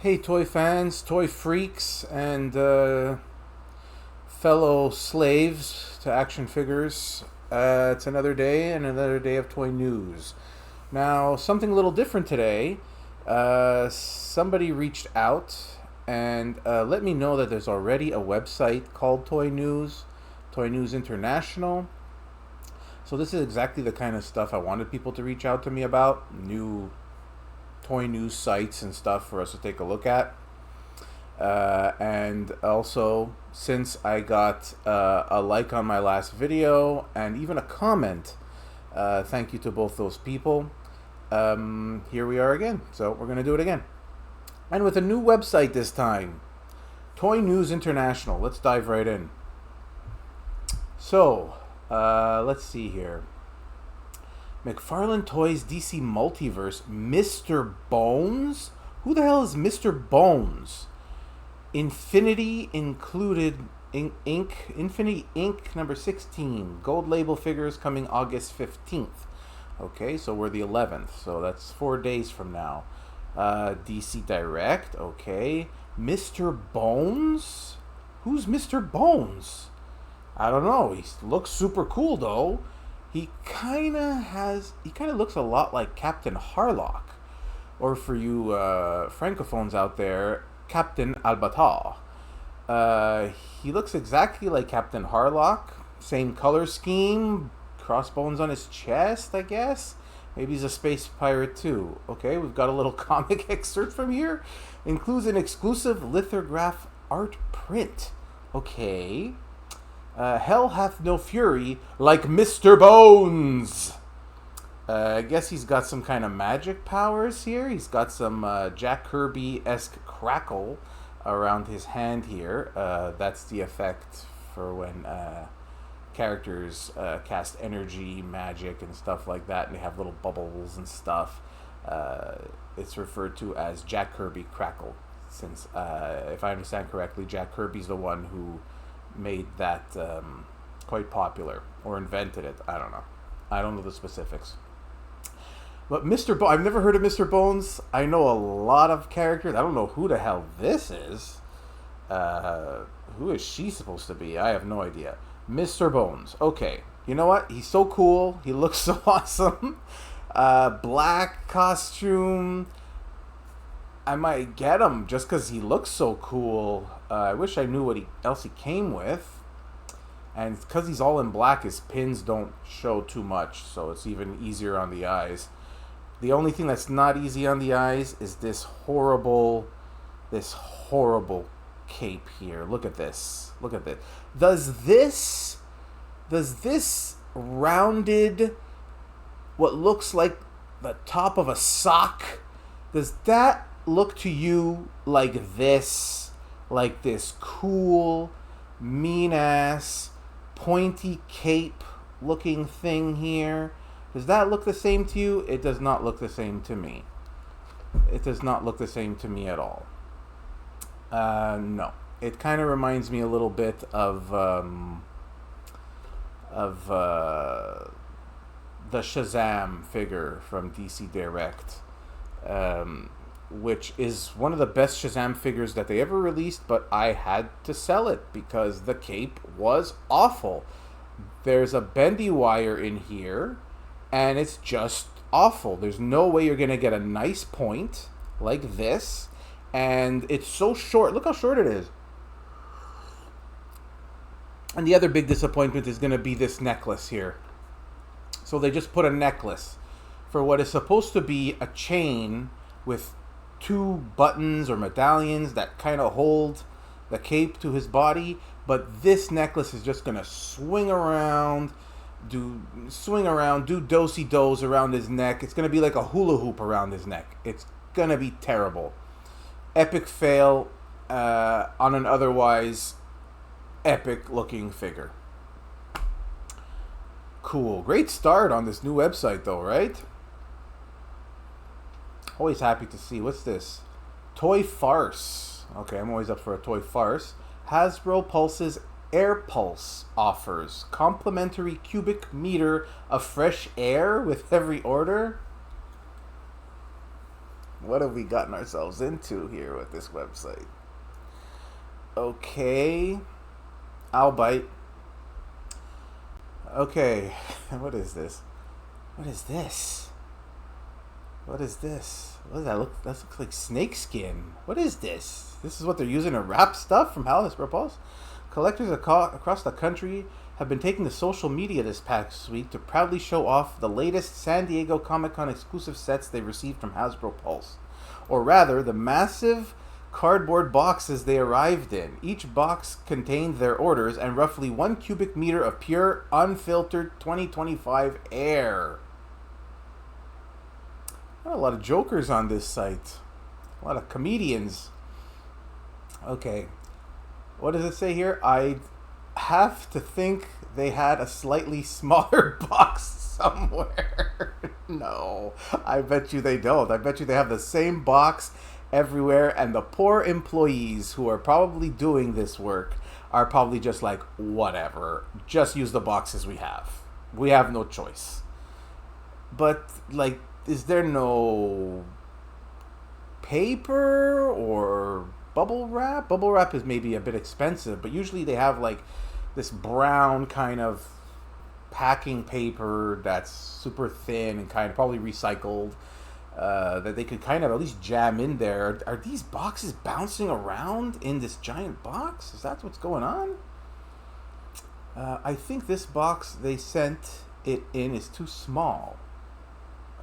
Hey, toy fans, toy freaks, and fellow slaves to action figures. It's another day and another day of toy news. Now, something a little different today. Somebody reached out and let me know that there's already a website called Toy News International. So, this is exactly the kind of stuff I wanted people to reach out to me about new toy news sites and stuff for us to take a look at. And also, since I got a like on my last video and even a comment, thank you to both those people. Here we are again. So we're going to do it again. And with a new website this time, Toy News International. Let's dive right in. So, let's see here. McFarlane Toys DC Multiverse, Mr. Bones? Who the hell is Mr. Bones? Infinity included Infinity Inc. number 16. Gold label figures coming August 15th. Okay, so we're the 11th. So that's 4 days from now. DC Direct. Okay. Mr. Bones? Who's Mr. Bones? I don't know. He looks super cool though. He kind of looks a lot like Captain Harlock. Or for you francophones out there, Captain Albatar. He looks exactly like Captain Harlock. Same color scheme, crossbones on his chest, I guess. Maybe he's a space pirate too. Okay, we've got a little comic excerpt from here. Includes an exclusive lithograph art print. Okay. Hell hath no fury like Mr. Bones. I guess he's got some kind of magic powers here. He's got some Jack Kirby-esque crackle around his hand here. That's the effect for when characters cast energy, magic, and stuff like that, and they have little bubbles and stuff. It's referred to as Jack Kirby crackle, since, if I understand correctly, Jack Kirby's the one who made that quite popular, or invented it. I don't know. I don't know the specifics. But I've never heard of Mr. Bones. I know a lot of characters. I don't know who the hell this is. Who is she supposed to be? I have no idea. Mr. Bones. Okay. You know what? He's so cool. He looks so awesome. Black costume. I might get him just because he looks so cool. I wish I knew what else he came with. And because he's all in black, his pins don't show too much, so it's even easier on the eyes. The only thing that's not easy on the eyes is this horrible cape here. Look at this. Look at this. Does this rounded, what looks like the top of a sock, does that look to you like this? Like this cool, mean-ass, pointy cape looking thing here? Does that look the same to you? It does not look the same to me. It does not look the same to me at all. No. It kind of reminds me a little bit of the Shazam figure from DC Direct, which is one of the best Shazam figures that they ever released, but I had to sell it because the cape was awful. There's a bendy wire in here, and it's just awful. There's no way you're going to get a nice point like this, and it's so short. Look how short it is. And the other big disappointment is going to be this necklace here. So they just put a necklace for what is supposed to be a chain with two buttons or medallions that kind of hold the cape to his body, but this necklace is just going to swing around, do do-si-dos around his neck. It's going to be like a hula hoop around his neck. It's going to be terrible. Epic fail on an otherwise epic looking figure. Cool. Great start on this new website though, right? Always happy to see. What's this? Toy Farce. Okay, I'm always up for a toy farce. Hasbro Pulse's Air Pulse offers complimentary cubic meter of fresh air with every order. What have we gotten ourselves into here with this website? Okay. I'll bite. Okay. What is this? What is this? What is this? What does that look? That looks like snake skin. What is this? This is what they're using to wrap stuff from Hasbro Pulse? Collectors across the country have been taking to social media this past week to proudly show off the latest San Diego Comic-Con exclusive sets they received from Hasbro Pulse. Or rather, the massive cardboard boxes they arrived in. Each box contained their orders and roughly 1 cubic meter of pure, unfiltered 2025 air. A lot of jokers on this site. A lot of comedians. Okay. What does it say here? I have to think they had a slightly smaller box somewhere. No, I bet you they don't. I bet you they have the same box everywhere, and the poor employees who are probably doing this work are probably just like, whatever, just use the boxes we have. We have no choice. But, like, is there no paper or bubble wrap? Bubble wrap is maybe a bit expensive, but usually they have like this brown kind of packing paper that's super thin and kind of probably recycled, that they could kind of at least jam in there. Are these boxes bouncing around in this giant box? Is that what's going on? I think this box they sent it in is too small.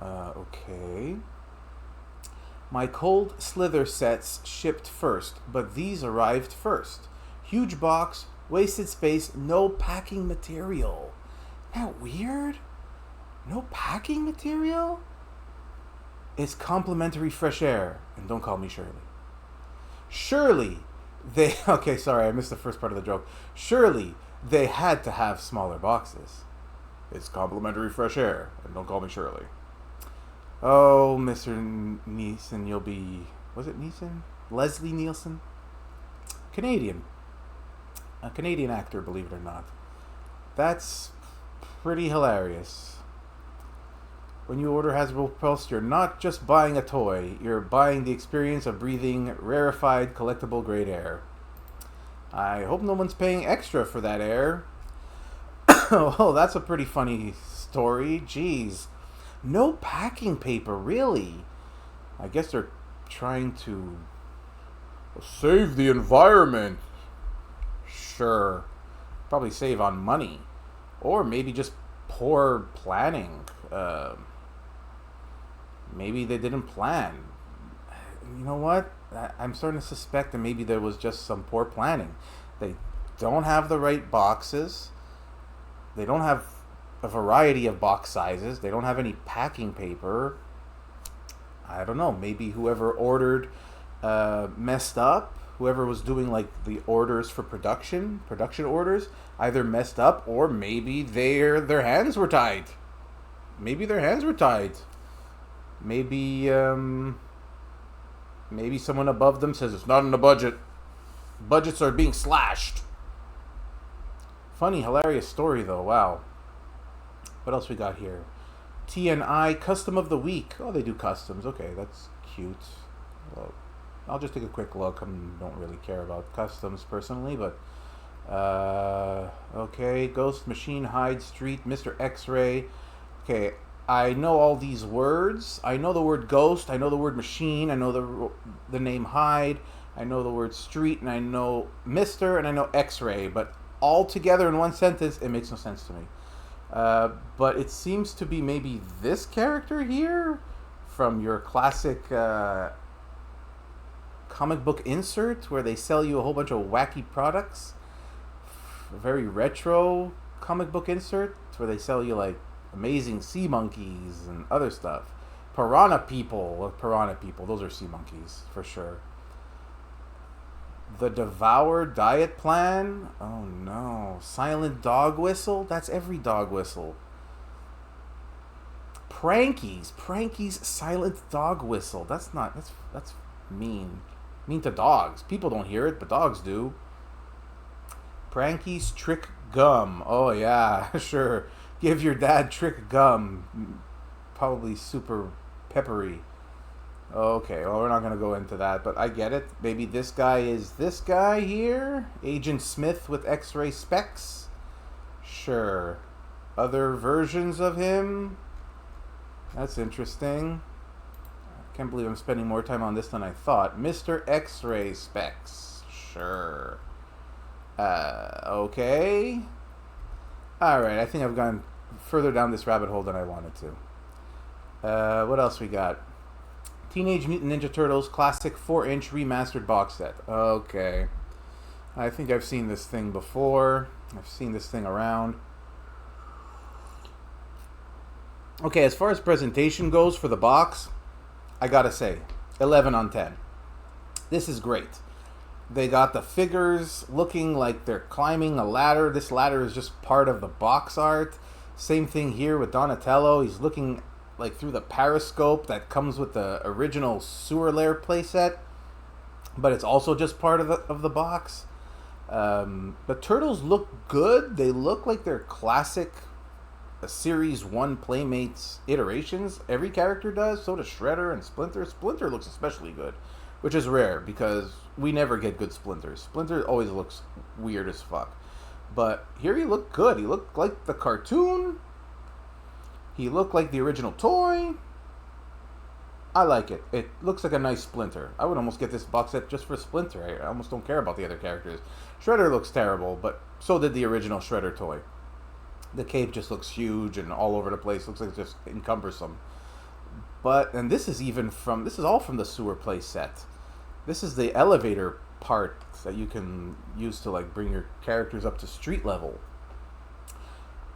Okay. My Cold Slither sets shipped first, but these arrived first. Huge box, wasted space, no packing material. Isn't that weird? No packing material? It's complimentary fresh air. And don't call me Shirley. Surely they... Okay, sorry, I missed the first part of the joke. Surely they had to have smaller boxes. It's complimentary fresh air. And don't call me Shirley. Oh, Mr. Neeson, you'll be... Was it Neeson? Leslie Nielsen? Canadian. A Canadian actor, believe it or not. That's pretty hilarious. When you order Hasbro Pulse, you're not just buying a toy. You're buying the experience of breathing rarefied, collectible grade air. I hope no one's paying extra for that air. Oh, that's a pretty funny story. Jeez. No packing paper, really? I guess they're trying to save the environment. Sure. Probably save on money. Or maybe just poor planning. Maybe they didn't plan. You know what? I'm starting to suspect that maybe there was just some poor planning. They don't have the right boxes. They don't have a variety of box sizes. They don't have any packing paper. I don't know. Maybe whoever ordered messed up. Whoever was doing like the orders for production orders, either messed up or maybe their hands were tied. Maybe their hands were tied. Maybe maybe someone above them says it's not in the budget. Budgets are being slashed. Funny, hilarious story though. Wow. What else we got here? TNI Custom of the Week. Oh, they do customs. Okay, that's cute. Well, I'll just take a quick look. I don't really care about customs personally, but okay. Ghost Machine, Hyde Street, Mr. X-Ray. Okay, I know all these words. I know the word ghost. I know the word machine. I know the name Hyde. I know the word street, and I know Mr. and I know X-Ray. But all together in one sentence, it makes no sense to me. But it seems to be maybe this character here from your classic comic book insert where they sell you a whole bunch of wacky products. A very retro comic book insert where they sell you like amazing sea monkeys and other stuff. Piranha people, those are sea monkeys for sure. The Devour Diet Plan? Oh no. Silent Dog Whistle? That's every dog whistle. Pranky's Silent Dog Whistle. That's mean. Mean to dogs. People don't hear it, but dogs do. Pranky's Trick Gum. Oh yeah, sure. Give your dad trick gum. Probably super peppery. Okay, well, we're not going to go into that, but I get it. Maybe this guy is this guy here? Agent Smith with X-ray specs? Sure. Other versions of him? That's interesting. I can't believe I'm spending more time on this than I thought. Mr. X-ray specs. Sure. Okay. Alright, I think I've gone further down this rabbit hole than I wanted to. What else we got? Teenage Mutant Ninja Turtles Classic 4-inch Remastered Box Set. Okay. I think I've seen this thing before. I've seen this thing around. Okay, as far as presentation goes for the box, I gotta say, 11 on 10. This is great. They got the figures looking like they're climbing a ladder. This ladder is just part of the box art. Same thing here with Donatello. He's looking like through the periscope that comes with the original Sewer Lair playset, but it's also just part of the box. The turtles look good. They look like they're classic Series 1 Playmates iterations. Every character does. So does Shredder and Splinter. Splinter looks especially good, which is rare because we never get good Splinters. Splinter always looks weird as fuck. But here he looked good. He looked like the cartoon. He looked like the original toy. I like it. It looks like a nice Splinter. I would almost get this box set just for Splinter. I almost don't care about the other characters. Shredder looks terrible, but so did the original Shredder toy. The cape just looks huge and all over the place. Looks like it's just encumbersome. And this is all from the Sewer Play set. This is the elevator part that you can use to like bring your characters up to street level.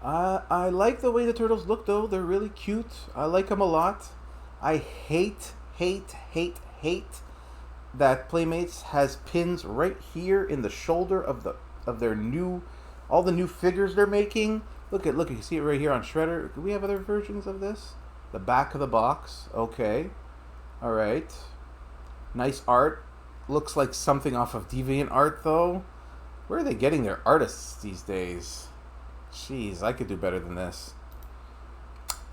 I like the way the turtles look though. They're really cute. I like them a lot. I hate that Playmates has pins right here in the shoulder of all the new figures they're making. Look, you can see it right here on Shredder. Do we have other versions of this? The back of the box. Okay. All right. Nice art. Looks like something off of DeviantArt though. Where are they getting their artists these days? Jeez, I could do better than this.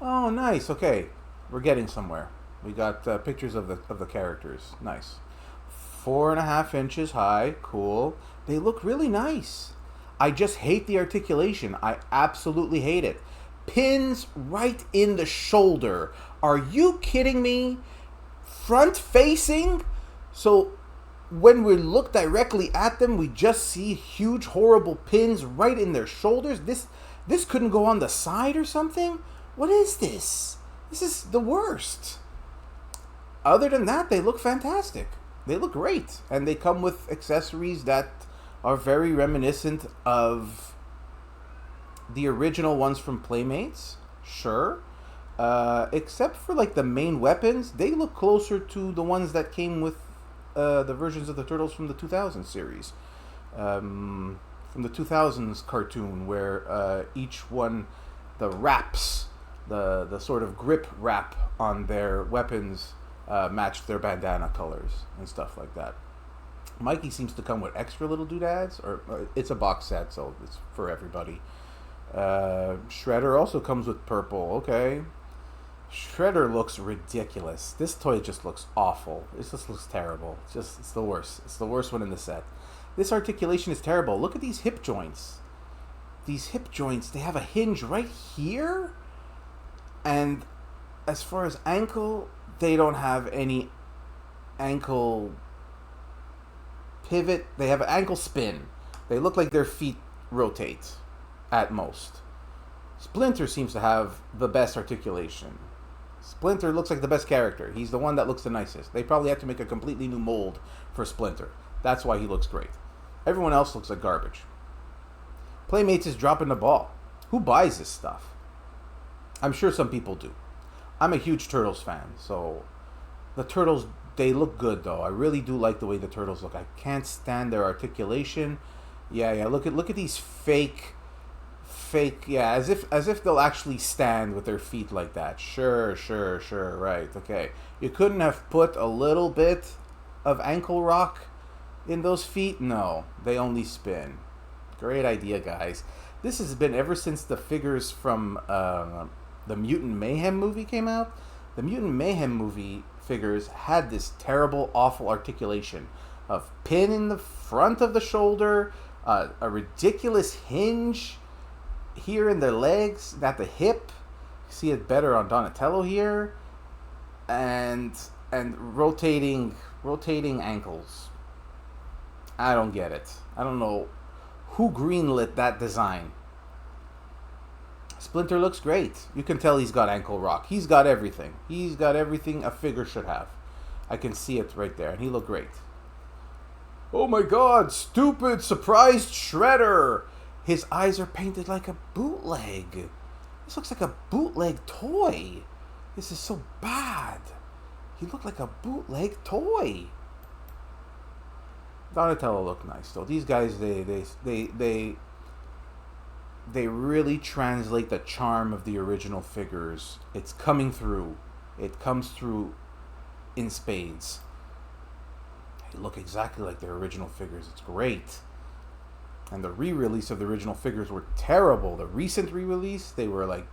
Oh, nice. Okay, we're getting somewhere. We got pictures of the characters. Nice. 4.5 inches high. Cool. They look really nice. I just hate the articulation. I absolutely hate it. Pins right in the shoulder. Are you kidding me? Front facing? So when we look directly at them, we just see huge, horrible pins right in their shoulders. This couldn't go on the side or something? What is this? This is the worst. Other than that, they look fantastic. They look great. And they come with accessories that are very reminiscent of the original ones from Playmates. Sure. Except for like the main weapons, they look closer to the ones that came with the versions of the Turtles from the 2000 series. From the 2000s cartoon, where each one, the wraps, the sort of grip wrap on their weapons matched their bandana colors and stuff like that. Mikey seems to come with extra little doodads, or it's a box set, so it's for everybody. Shredder also comes with purple. Okay. Shredder looks ridiculous. This toy just looks awful. It just looks terrible. It's the worst. It's the worst one in the set. This articulation is terrible. Look at these hip joints. These hip joints, they have a hinge right here. And as far as ankle, they don't have any ankle pivot. They have an ankle spin. They look like their feet rotate at most. Splinter seems to have the best articulation. Splinter looks like the best character. He's the one that looks the nicest. They probably had to make a completely new mold for Splinter. That's why he looks great. Everyone else looks like garbage. Playmates is dropping the ball. Who buys this stuff? I'm sure some people do. I'm a huge Turtles fan, so the Turtles, they look good though. I really do like the way the Turtles look. I can't stand their articulation. Yeah. Look at these fake, yeah, as if they'll actually stand with their feet like that. Sure, right, okay. You couldn't have put a little bit of ankle rock in those feet? No, they only spin. Great idea, guys. This has been ever since the figures from the Mutant Mayhem movie came out. The Mutant Mayhem movie figures had this terrible, awful articulation of pin in the front of the shoulder, a ridiculous hinge here in their legs, at the hip. See it better on Donatello here, and rotating ankles. I don't get it. I don't know who greenlit that design. Splinter looks great. You can tell he's got ankle rock. He's got everything. He's got everything a figure should have. I can see it right there, and he looked great. Oh my god, stupid surprised Shredder! His eyes are painted like a bootleg. This looks like a bootleg toy. This is so bad. He looked like a bootleg toy. Donatello looked nice though. These guys, they really translate the charm of the original figures. It's coming through. It comes through in spades. They look exactly like their original figures. It's great. And the re-release of the original figures were terrible. The recent re-release, they were like,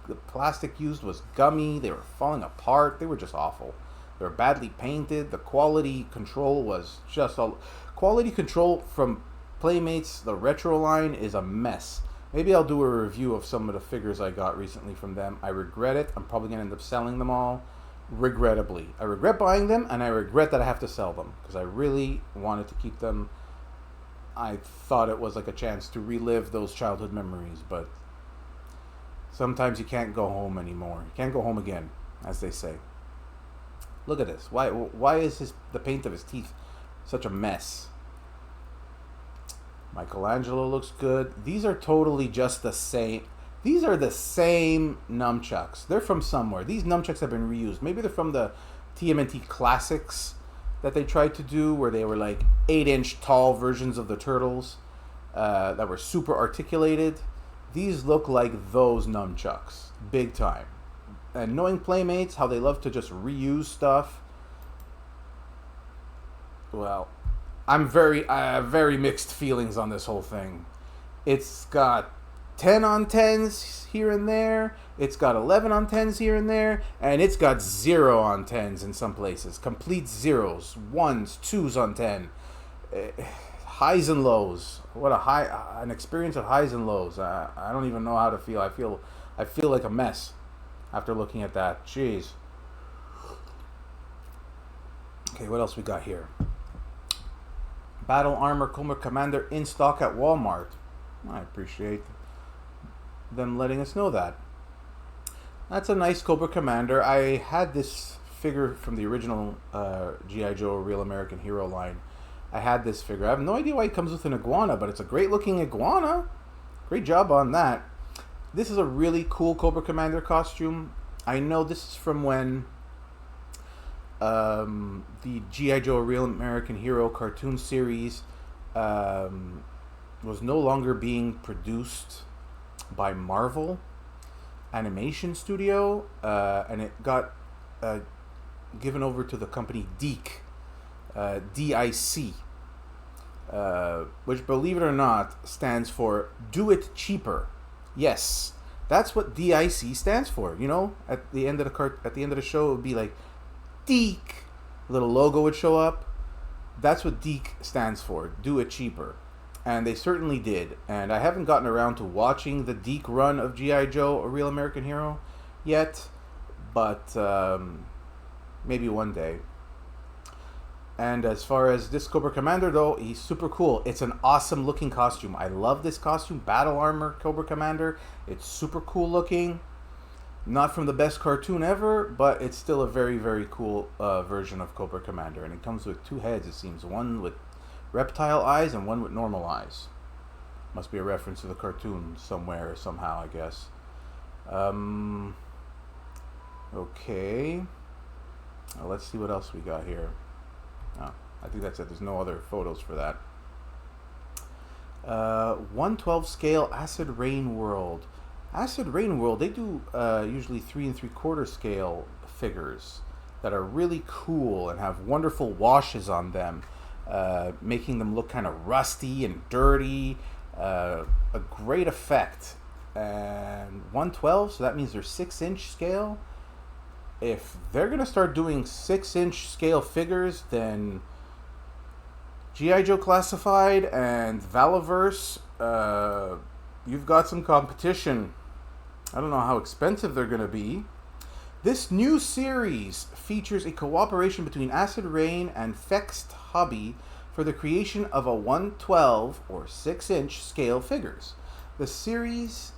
the plastic used was gummy. They were falling apart. They were just awful. They were badly painted. The quality control was just all... Quality control from Playmates, the retro line, is a mess. Maybe I'll do a review of some of the figures I got recently from them. I regret it. I'm probably going to end up selling them all. Regrettably. I regret buying them, and I regret that I have to sell them. Because I really wanted to keep them. I thought it was like a chance to relive those childhood memories, but sometimes you can't go home anymore. You can't go home again, as they say. Look at this. Why is the paint of his teeth such a mess? Michelangelo looks good. These are totally just the same. These are the same nunchucks. They're from somewhere. These nunchucks have been reused. Maybe they're from the TMNT Classics that they tried to do, where they were like 8-inch tall versions of the Turtles that were super articulated. These look like those nunchucks, big time. And knowing Playmates, how they love to just reuse stuff, well, I have very mixed feelings on this whole thing. It's got 10 on 10s here and there. It's got 11 on 10s here and there. And it's got 0 on 10s in some places. Complete zeros. 1s, 2s on 10. Highs and lows. What an experience of highs and lows. I don't even know how to feel. I feel like a mess after looking at that. Jeez. Okay, what else we got here? Battle Armor Cobra Commander in stock at Walmart. I appreciate them letting us know that. That's a nice Cobra Commander. I had this figure from the original G.I. Joe Real American Hero line. I had this figure. I have no idea why it comes with an iguana, but it's a great looking iguana. Great job on that. This is a really cool Cobra Commander costume. I know this is from when the G.I. Joe Real American Hero cartoon series was no longer being produced by Marvel Animation Studio, and it got given over to the company DIC, D-I-C, which, believe it or not, stands for Do It Cheaper. Yes, that's what DIC stands for. You know, at the end of the show, it would be like DIC. A little logo would show up. That's what DIC stands for. Do It Cheaper. And they certainly did. And I haven't gotten around to watching the DIC run of G.I. Joe, A Real American Hero, yet. But maybe one day. And as far as this Cobra Commander, though, he's super cool. It's an awesome looking costume. I love this costume. Battle Armor Cobra Commander. It's super cool looking. Not from the best cartoon ever, but it's still a very, very cool version of Cobra Commander. And it comes with 2 heads, it seems. One with reptile eyes and one with normal eyes. Must be a reference to the cartoon somewhere, somehow, I guess. Okay. Let's see what else we got here. Oh, I think that's it. There's no other photos for that. 1/12 scale Acid Rain World. Acid Rain World, they do usually 3 3/4 scale figures that are really cool and have wonderful washes on them, making them look kind of rusty and dirty. A great effect. And 1/12, so that means they're 6-inch scale. if they're gonna start doing 6-inch scale figures, then G.I. Joe Classified and Valaverse, you've got some competition. I don't know how expensive they're gonna be. This new series features a cooperation between Acid Rain and Fext Hobby for the creation of a 1/12 or 6-inch scale figures. The series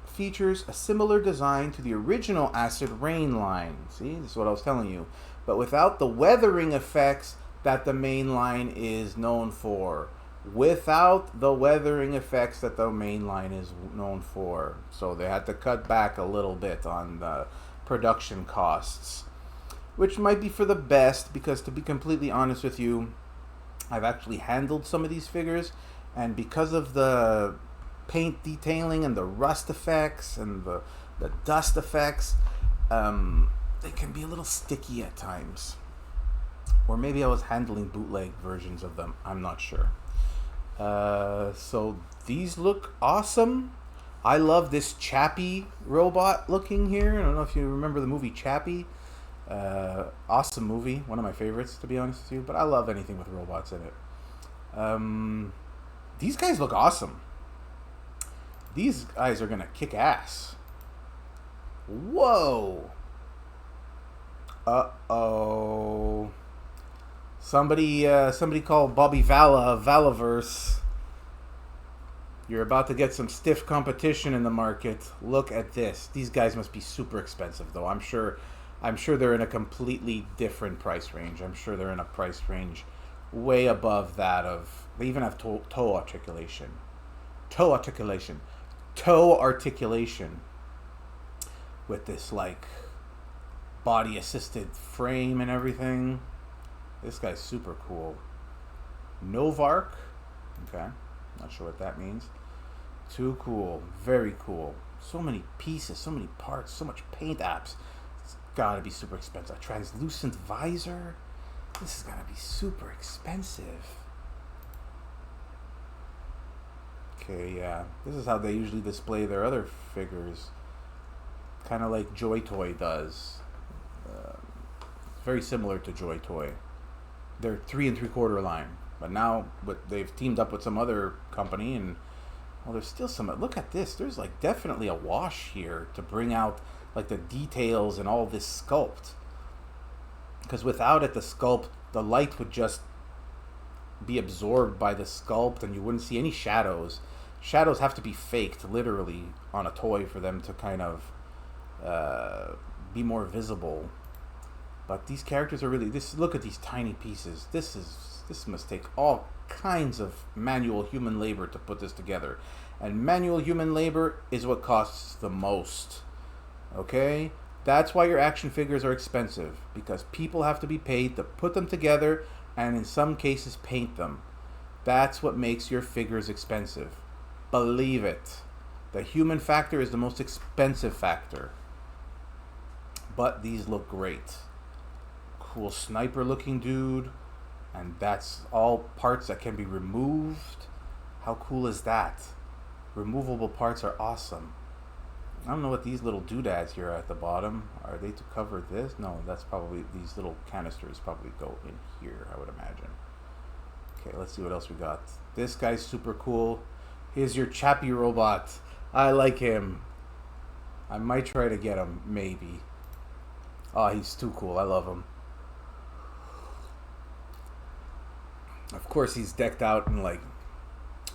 features a similar design to the original Acid Rain line. See, this is what I was telling you. But without the weathering effects that the main line is known for. Without the weathering effects that the main line is known for. So they had to cut back a little bit on the production costs, which might be for the best, because to be completely honest with you, I've actually handled some of these figures, and because of the paint detailing and the rust effects and the dust effects, they can be a little sticky at times. Or maybe I was handling bootleg versions of them, I'm not sure. So these look awesome. I love this Chappie robot looking here. I don't know if you remember the movie Chappie. Awesome movie, one of my favorites, to be honest with you. But I love anything with robots in it. These guys look awesome. These guys are gonna kick ass. Whoa. Uh-oh. Somebody call Bobby Vala Valaverse. You're about to get some stiff competition in the market. Look at this. These guys must be super expensive, though. I'm sure they're in a completely different price range. I'm sure they're in a price range way above that of... They even have toe articulation. Toe articulation. Toe articulation. With this, like, body-assisted frame and everything. This guy's super cool. Novark. Okay. Not sure what that means. Too cool. Very cool. So many pieces, so many parts, so much paint apps. It's gotta be super expensive. A translucent visor. This is gonna be super expensive. Okay, yeah. This is how they usually display their other figures. Kind of like Joy Toy does. Very similar to Joy Toy. They're 3 3/4 line. But now they've teamed up with some other company, and well, there's still some. Look at this. There's like definitely a wash here to bring out like the details and all this sculpt. Because without it, the light would just be absorbed by the sculpt, and you wouldn't see any shadows. Shadows have to be faked literally on a toy for them to kind of be more visible. But these characters are really... Look at these tiny pieces. This must take all kinds of manual human labor to put this together. And manual human labor is what costs the most. Okay? That's why your action figures are expensive. Because people have to be paid to put them together, and in some cases paint them. That's what makes your figures expensive. Believe it. The human factor is the most expensive factor. But these look great. Cool sniper looking dude, and that's all parts that can be removed. How cool is that? Removable parts are awesome. I don't know what these little doodads here at the bottom are. They to cover this? No, that's probably these little canisters probably go in here, I would imagine. Okay, let's see what else we got. This guy's super cool. Here's your Chappie robot. I like him. I might try to get him, maybe. Oh, he's too cool. I love him. Of course, he's decked out in like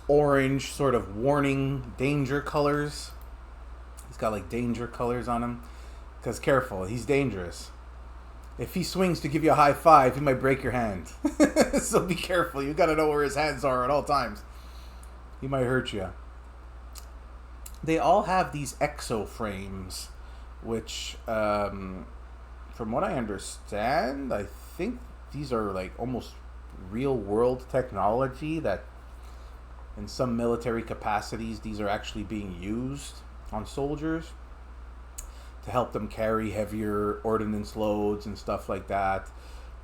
orange, sort of warning danger colors. He's got like danger colors on him. Because careful, he's dangerous. If he swings to give you a high five, he might break your hand. So be careful. You gotta know where his hands are at all times. He might hurt you. They all have these exo frames, which, from what I understand, I think these are like almost real world technology that in some military capacities these are actually being used on soldiers to help them carry heavier ordnance loads and stuff like that.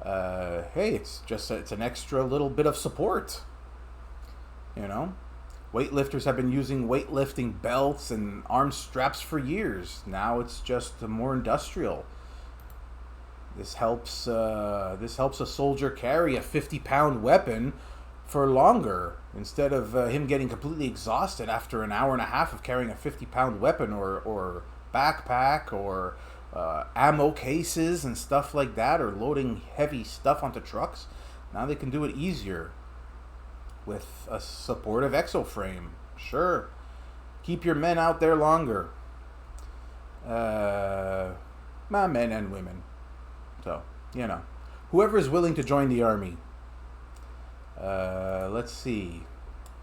Hey, it's an extra little bit of support, you know. Weightlifters have been using weightlifting belts and arm straps for years. Now it's just more industrial. This helps a soldier carry a 50-pound weapon for longer instead of him getting completely exhausted after an hour and a half of carrying a 50-pound weapon or backpack or ammo cases and stuff like that, or loading heavy stuff onto trucks. Now they can do it easier with a supportive exoframe. Sure, keep your men out there longer. My men and women. So, whoever is willing to join the army. Let's see.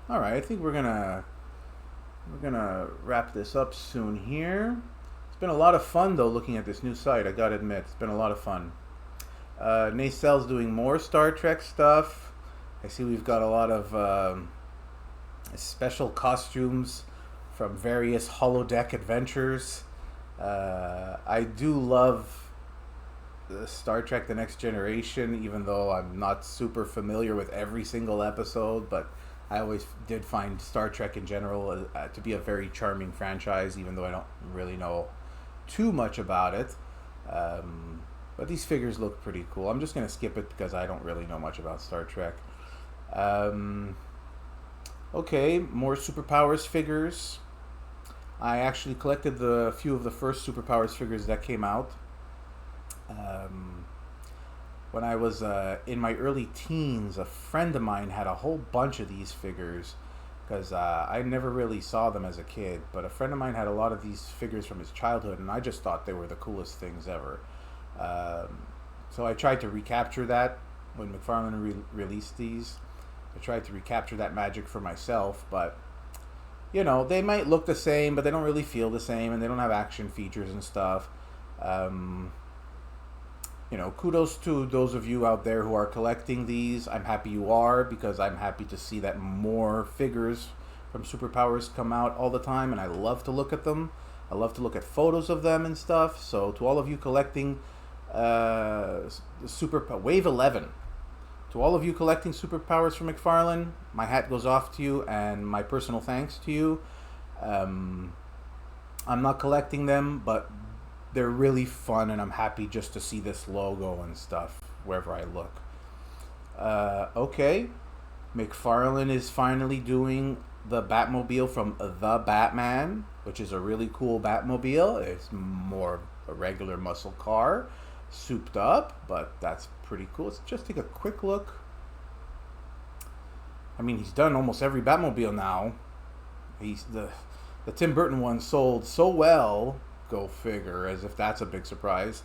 All right, I think we're gonna wrap this up soon here. It's been a lot of fun though looking at this new site. I gotta admit, it's been a lot of fun. Nacel's doing more Star Trek stuff. I see we've got a lot of special costumes from various holodeck adventures. I do love Star Trek: The Next Generation, even though I'm not super familiar with every single episode, but I always did find Star Trek in general to be a very charming franchise, even though I don't really know too much about it. But these figures look pretty cool. I'm just going to skip it because I don't really know much about Star Trek. Okay, more Superpowers figures. I actually collected a few of the first Superpowers figures that came out. When I was in my early teens, a friend of mine had a whole bunch of these figures because I never really saw them as a kid, but a friend of mine had a lot of these figures from his childhood, and I just thought they were the coolest things ever. So I tried to recapture that when McFarlane released these. I tried to recapture that magic for myself, but they might look the same, but they don't really feel the same, and they don't have action features and stuff. Kudos to those of you out there who are collecting these. I'm happy you are, because I'm happy to see that more figures from Superpowers come out all the time, and I love to look at them. I love to look at photos of them and stuff. So to all of you collecting Wave 11, to all of you collecting Superpowers from McFarlane, my hat goes off to you, and my personal thanks to you. I'm not collecting them, but they're really fun, and I'm happy just to see this logo and stuff wherever I look. Okay, McFarlane is finally doing the Batmobile from The Batman, which is a really cool Batmobile. It's more a regular muscle car, souped up, but that's pretty cool. Let's just take a quick look. I mean, he's done almost every Batmobile now. The Tim Burton one sold so well, go figure, as if that's a big surprise.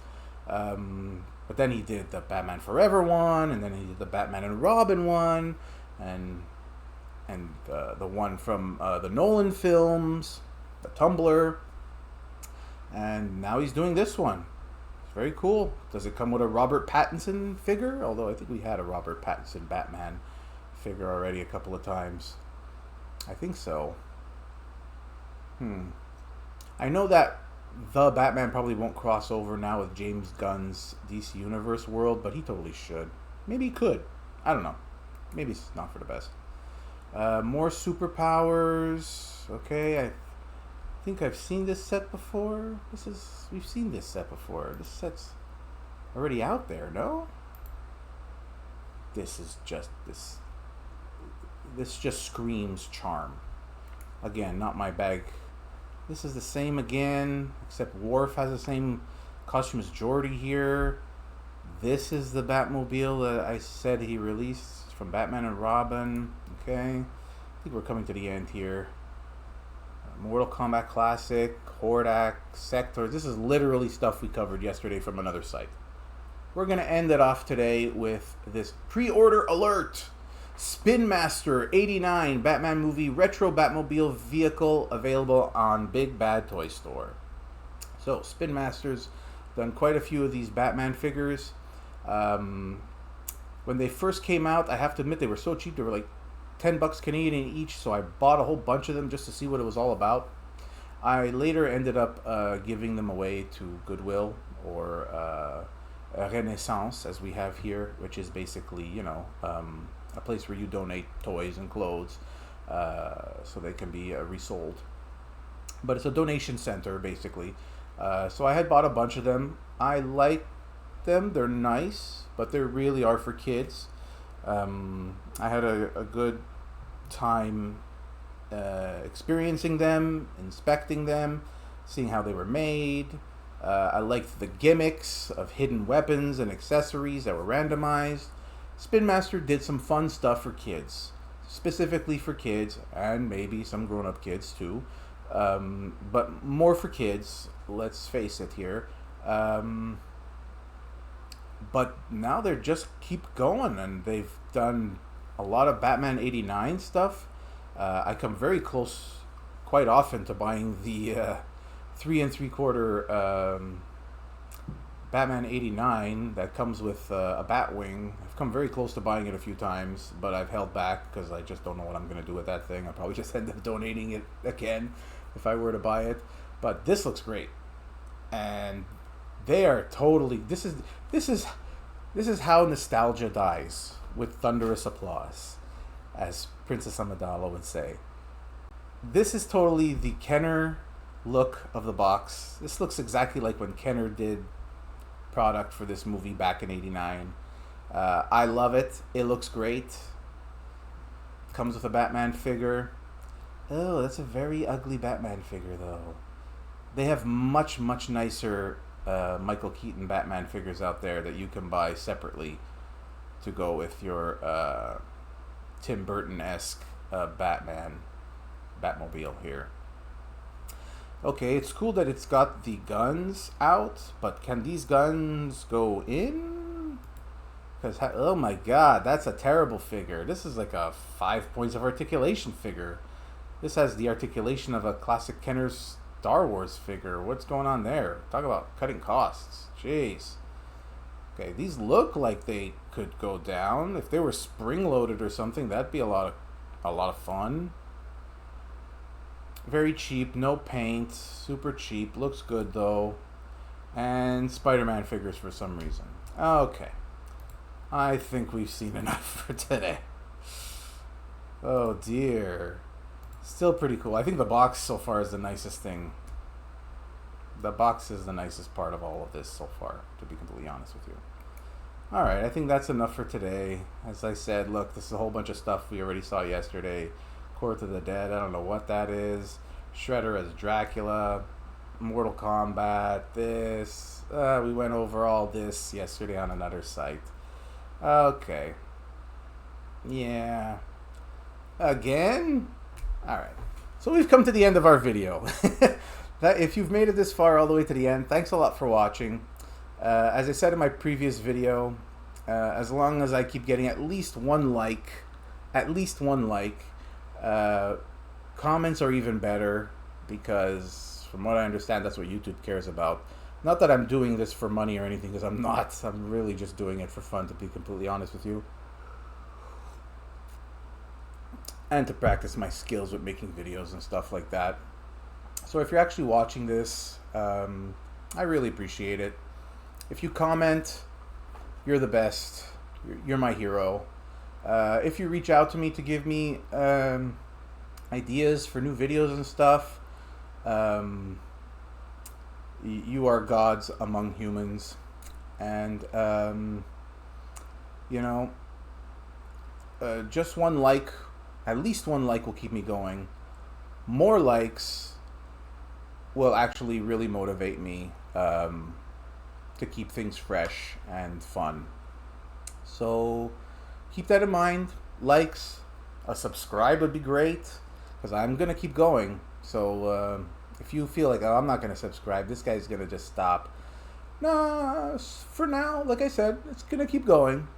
But then he did the Batman Forever one, and then he did the Batman and Robin one, and the one from the Nolan films, the Tumbler, and now he's doing this one. It's very cool. Does it come with a Robert Pattinson figure? Although I think we had a Robert Pattinson Batman figure already a couple of times. I think so. I know that the Batman probably won't cross over now with James Gunn's DC Universe world, but he totally should. Maybe he could. I don't know. Maybe it's not for the best. More Superpowers. Okay, I think I've seen this set before. We've seen this set before. This set's already out there, no? This just screams charm. Again, not my bag. This is the same again, except Worf has the same costume as Geordi here. This is the Batmobile that I said he released from Batman and Robin. Okay, I think we're coming to the end here. Mortal Kombat Classic, Hordak, Sector. This is literally stuff we covered yesterday from another site. We're going to end it off today with this pre-order alert. Spin Master 89 Batman movie retro Batmobile vehicle available on Big Bad Toy Store. So Spin Master's done quite a few of these Batman figures. When they first came out, I have to admit they were so cheap. They were like $10 Canadian each, so I bought a whole bunch of them just to see what it was all about. I later ended up giving them away to Goodwill or Renaissance, as we have here, which is basically, a place where you donate toys and clothes so they can be resold. But it's a donation center, basically. So I had bought a bunch of them. I like them. They're nice, but they really are for kids. I had a good time experiencing them, inspecting them, seeing how they were made. I liked the gimmicks of hidden weapons and accessories that were randomized. Spin Master did some fun stuff for kids, specifically for kids, and maybe some grown-up kids too, but more for kids, let's face it here. But now they're just keep going, and they've done a lot of Batman 89 stuff. I come very close quite often to buying the 3 3/4 Batman 89 that comes with a Batwing. I've come very close to buying it a few times, but I've held back because I just don't know what I'm going to do with that thing. I'll probably just end up donating it again if I were to buy it. But this looks great, and they are totally. This is how nostalgia dies, with thunderous applause, as Princess Amidala would say. This is totally the Kenner look of the box. This looks exactly like when Kenner did product for this movie back in '89. I love it. It looks great. Comes with a Batman figure. Oh, that's a very ugly Batman figure, though. They have much nicer Michael Keaton Batman figures out there that you can buy separately to go with your Tim Burton-esque Batmobile here. Okay, it's cool that it's got the guns out, but can these guns go in? Because, oh my god, that's a terrible figure. This is like a 5 points of articulation figure. This has the articulation of a classic Kenner's Star Wars figure. What's going on there? Talk about cutting costs. Jeez. Okay, these look like they could go down. If they were spring-loaded or something, that'd be a lot of fun. Very cheap, no paint, super cheap. Looks good though. And Spider-Man figures for some reason. Okay. I think we've seen enough for today. Oh dear. Still pretty cool. I think the box so far is the nicest thing. The box is the nicest part of all of this so far, to be completely honest with you. Alright, I think that's enough for today. As I said, look, this is a whole bunch of stuff we already saw yesterday. Court of the Dead, I don't know what that is. Shredder as Dracula. Mortal Kombat, this. We went over all this yesterday on another site. Okay. Yeah. Again? Alright. So we've come to the end of our video. If you've made it this far all the way to the end, thanks a lot for watching. As I said in my previous video, as long as I keep getting at least one like, comments are even better, because from what I understand, that's what YouTube cares about. Not that I'm doing this for money or anything, because I'm not. I'm really just doing it for fun, to be completely honest with you. And to practice my skills with making videos and stuff like that. So if you're actually watching this, I really appreciate it. If you comment, you're the best. You're my hero. If you reach out to me to give me ideas for new videos and stuff, you are gods among humans. And, you know, just one like, at least one like will keep me going. More likes will actually really motivate me to keep things fresh and fun. So keep that in mind. Likes, a subscribe would be great, because I'm going to keep going. So if you feel like, oh, I'm not going to subscribe, this guy's going to just stop. Nah, for now, like I said, it's going to keep going.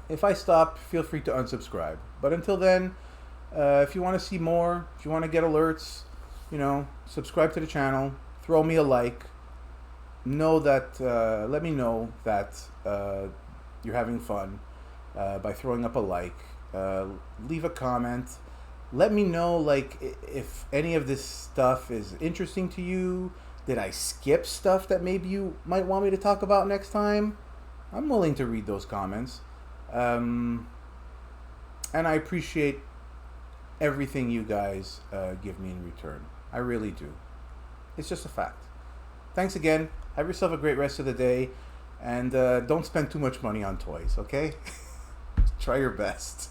If I stop, feel free to unsubscribe. But until then, if you want to see more, if you want to get alerts, you know, subscribe to the channel, throw me a like. Know that, let me know that you're having fun by throwing up a like. Leave a comment. Let me know, like, if any of this stuff is interesting to you. Did I skip stuff that maybe you might want me to talk about next time? I'm willing to read those comments. And I appreciate everything you guys give me in return. I really do. It's just a fact. Thanks again. Have yourself a great rest of the day. And don't spend too much money on toys, okay? Try your best.